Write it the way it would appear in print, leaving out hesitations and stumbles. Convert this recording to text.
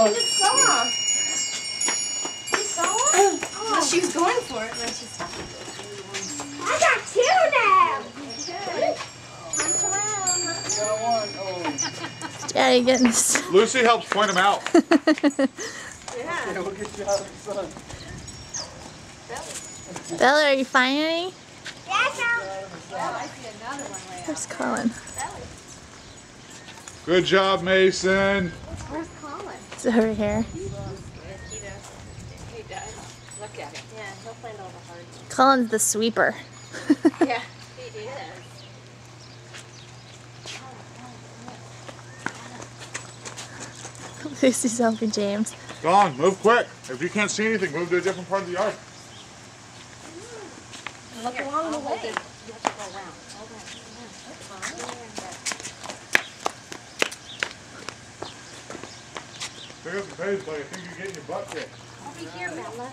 you just saw. You saw it? Oh, she was going for it, and then she stopped. I got two now. Good. Hunt around. Daddy getting this. Lucy helps point them out. Yeah. We'll get you out of the sun. Bella, are you finding any? Yes, Oh, I see another one way out. Where's Colin? Good job, Mason. Where's Colin? It's over here. He does. Look at it. Yeah, he'll find all the hard ones. Colin's the sweeper. Yeah, he is. Lucy's helping James. Dawn, move quick. If you can't see anything, move to a different part of the yard. Look along the way. You have to go around. Pick up the pace, buddy. I think you're getting your butt kicked. Over here, Bella.